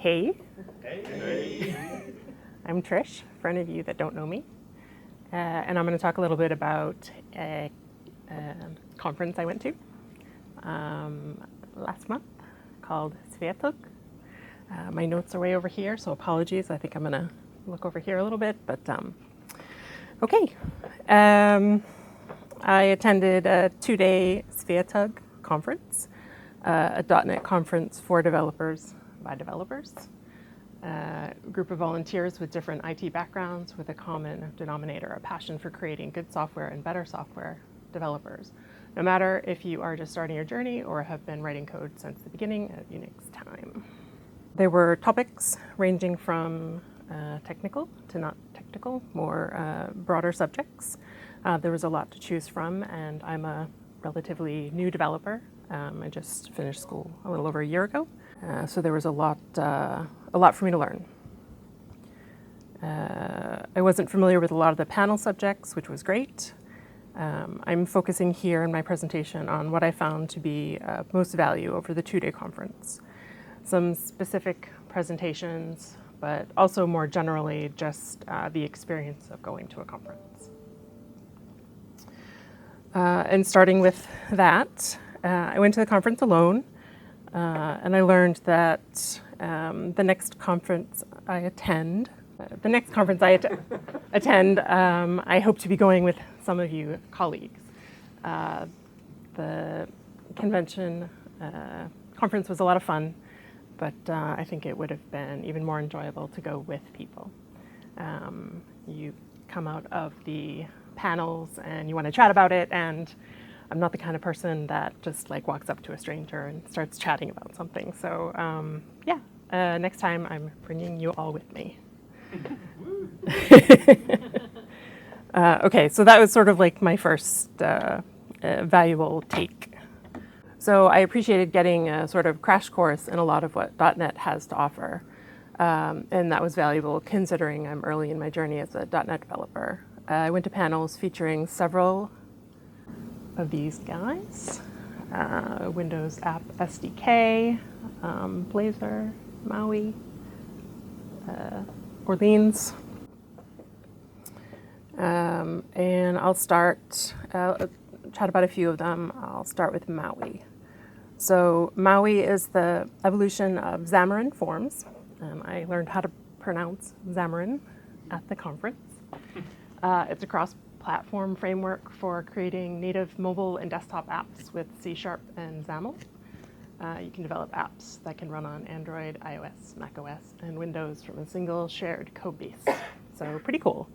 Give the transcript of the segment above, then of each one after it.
Hey. Hey. I'm Trish, for any of you that don't know me. And I'm going to talk a little bit about a conference I went to last month called Swetugg. My notes are way over here, so apologies. I think I'm going to look over here a little bit, but okay. I attended a 2-day Swetugg conference, a .NET conference for developers by developers. A group of volunteers with different IT backgrounds with a common denominator, a passion for creating good software and better software developers. No matter if you are just starting your journey or have been writing code since the beginning of Unix time. There were topics ranging from technical to not technical, more broader subjects. There was a lot to choose from, and I'm a relatively new developer. I just finished school a little over a year ago, so there was a lot for me to learn. I wasn't familiar with a lot of the panel subjects, which was great. I'm focusing here in my presentation on what I found to be of most value over the 2-day conference. Some specific presentations, but also more generally just the experience of going to a conference. And starting with that, I went to the conference alone, and I learned that the next conference I attend, I hope to be going with some of you colleagues. The convention conference was a lot of fun, but I think it would have been even more enjoyable to go with people. You come out of the panels and you want to chat about it, and I'm not the kind of person that just like walks up to a stranger and starts chatting about something. So next time I'm bringing you all with me. Okay, so that was sort of like my first valuable take. So I appreciated getting a sort of crash course in a lot of what .NET has to offer. And that was valuable considering I'm early in my journey as a .NET developer. I went to panels featuring several of these guys. Windows App SDK, Blazor, Maui, Orleans. And I'll chat about a few of them. I'll start with Maui. So Maui is the evolution of Xamarin Forms. I learned how to pronounce Xamarin at the conference. It's a cross-platform framework for creating native mobile and desktop apps with C# and XAML. You can develop apps that can run on Android, iOS, macOS, and Windows from a single shared code base. So pretty cool.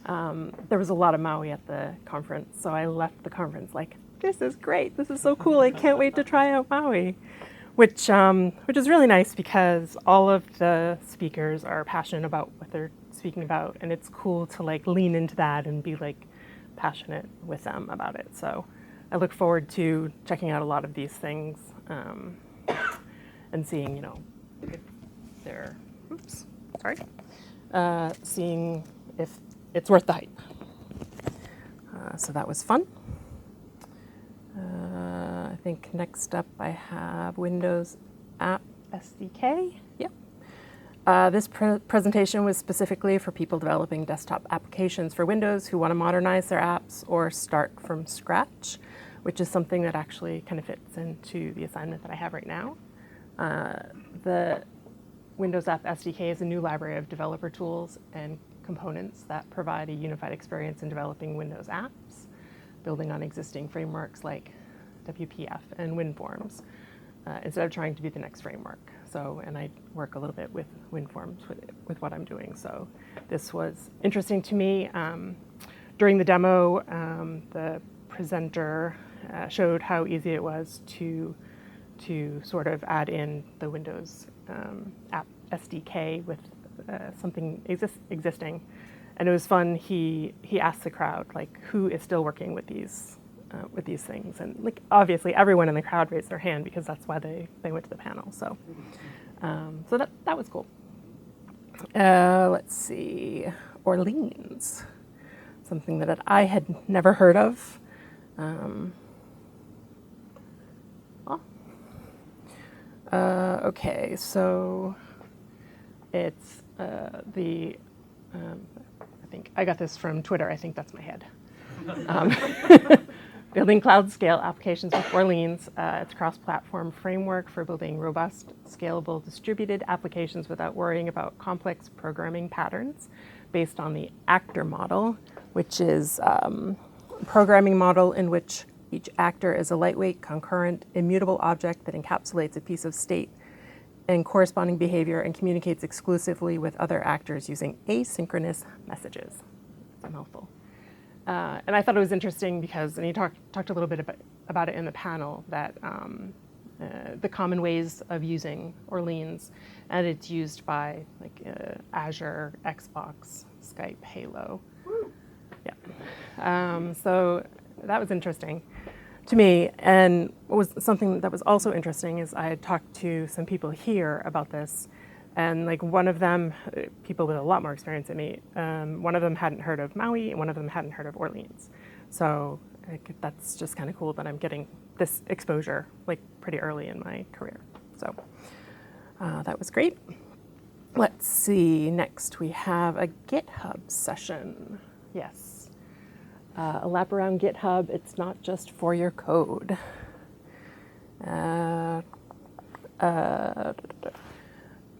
There was a lot of Maui at the conference, so I left the conference like, this is great, this is so cool, I can't wait to try out Maui. Which is really nice because all of the speakers are passionate about what they're speaking about, and it's cool to like lean into that and be like passionate with them about it. So I look forward to checking out a lot of these things and seeing, if they're, seeing if it's worth the hype. So that was fun. I think next up I have Windows App SDK. Yep. This presentation was specifically for people developing desktop applications for Windows who want to modernize their apps or start from scratch, which is something that actually kind of fits into the assignment that I have right now. The Windows App SDK is a new library of developer tools and components that provide a unified experience in developing Windows apps, building on existing frameworks like WPF and WinForms, instead of trying to be the next framework. So, and I work a little bit with WinForms with what I'm doing. So this was interesting to me. During the demo, the presenter showed how easy it was to sort of add in the Windows App SDK with something existing. And it was fun. He asked the crowd, like, who is still working with these things? And like, obviously everyone in the crowd raised their hand because that's why they went to the panel. So so that was cool. Let's see, Orleans, something that I had never heard of. Okay, so It's I think I got this from Twitter. I think that's my head. Building cloud-scale applications with Orleans. It's a cross-platform framework for building robust, scalable, distributed applications without worrying about complex programming patterns based on the actor model, which is a programming model in which each actor is a lightweight, concurrent, immutable object that encapsulates a piece of state and corresponding behavior and communicates exclusively with other actors using asynchronous messages. It's a mouthful. And I thought it was interesting because, and he talked a little bit about it in the panel, that the common ways of using Orleans, and it's used by like Azure, Xbox, Skype, Halo. Yeah. So that was interesting to me. And what was something that was also interesting is I had talked to some people here about this. And like one of them, people with a lot more experience than me, one of them hadn't heard of Maui and one of them hadn't heard of Orleans. So that's just kind of cool that I'm getting this exposure like pretty early in my career. So that was great. Let's see, next we have a GitHub session. Yes, a lap around GitHub. It's not just for your code.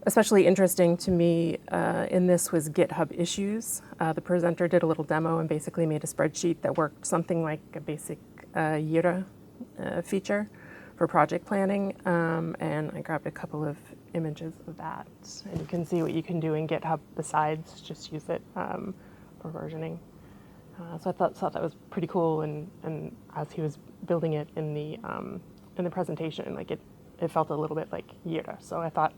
Especially interesting to me in this was GitHub issues. The presenter did a little demo and basically made a spreadsheet that worked something like a basic Jira feature for project planning. And I grabbed a couple of images of that. And you can see what you can do in GitHub besides just use it for versioning. So I thought that was pretty cool. And as he was building it in the presentation, like it felt a little bit like Jira. So I thought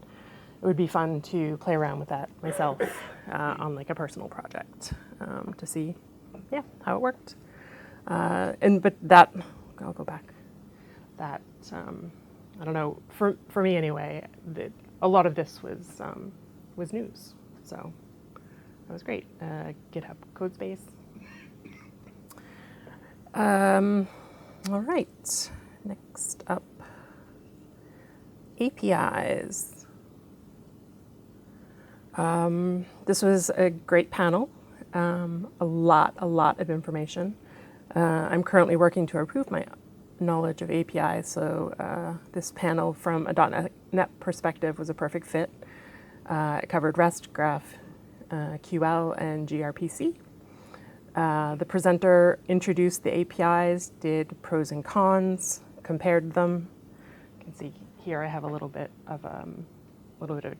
it would be fun to play around with that myself on like a personal project to see, how it worked. But that, I'll go back. That I don't know. For me anyway, a lot of this was news, so that was great. GitHub Codespace. All right. Next up, APIs. This was a great panel, a lot of information. I'm currently working to improve my knowledge of APIs, so this panel from a .NET perspective was a perfect fit. It covered REST, GraphQL, and gRPC. The presenter introduced the APIs, did pros and cons, compared them. You can see here I have a little bit of a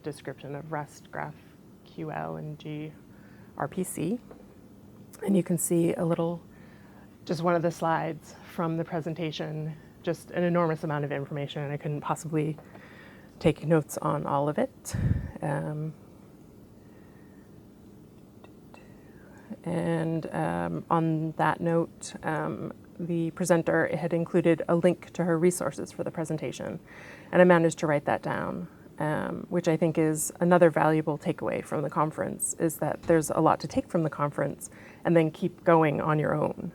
description of REST, GraphQL, and gRPC. And you can see just one of the slides from the presentation, just an enormous amount of information, and I couldn't possibly take notes on all of it. On that note, the presenter had included a link to her resources for the presentation, and I managed to write that down, which I think is another valuable takeaway from the conference, is that there's a lot to take from the conference and then keep going on your own.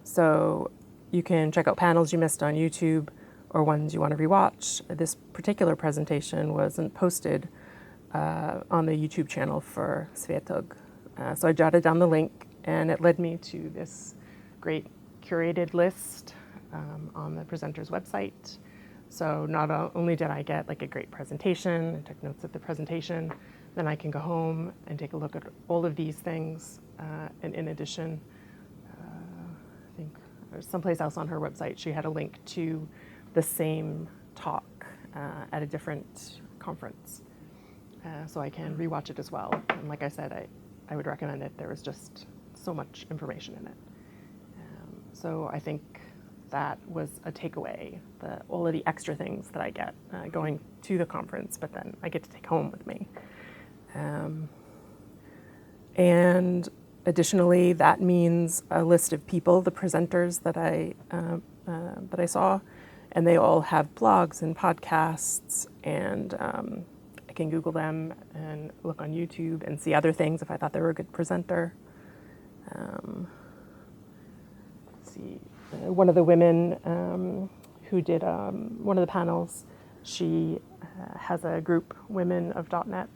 So you can check out panels you missed on YouTube or ones you want to rewatch. This particular presentation wasn't posted on the YouTube channel for Swetugg. So I jotted down the link, and it led me to this great curated list on the presenter's website. So not only did I get like a great presentation, I took notes of the presentation, then I can go home and take a look at all of these things. And in addition, I think there's someplace else on her website, she had a link to the same talk at a different conference. So I can rewatch it as well. And like I said, I would recommend it. There was just so much information in it. So I think that was a takeaway, all of the extra things that I get going to the conference, but then I get to take home with me. And additionally, that means a list of people, the presenters that I saw, and they all have blogs and podcasts, and I can Google them and look on YouTube and see other things if I thought they were a good presenter. Let's see, one of the women who did one of the panels, she has a group Women of .NET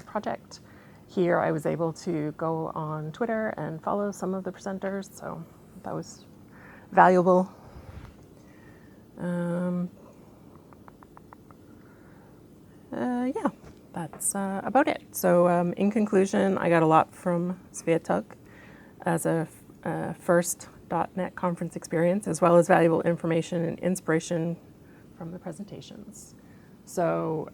project. Here I was able to go on Twitter and follow some of the presenters, so that was valuable. Yeah, that's about it. So in conclusion, I got a lot from Swetugg as a first .NET conference experience, as well as valuable information and inspiration from the presentations. So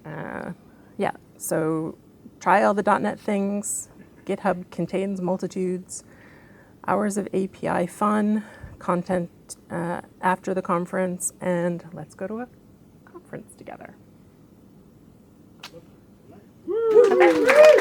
yeah, so try all the .NET things. GitHub contains multitudes, hours of API fun, content after the conference, and let's go to a conference together. Woo!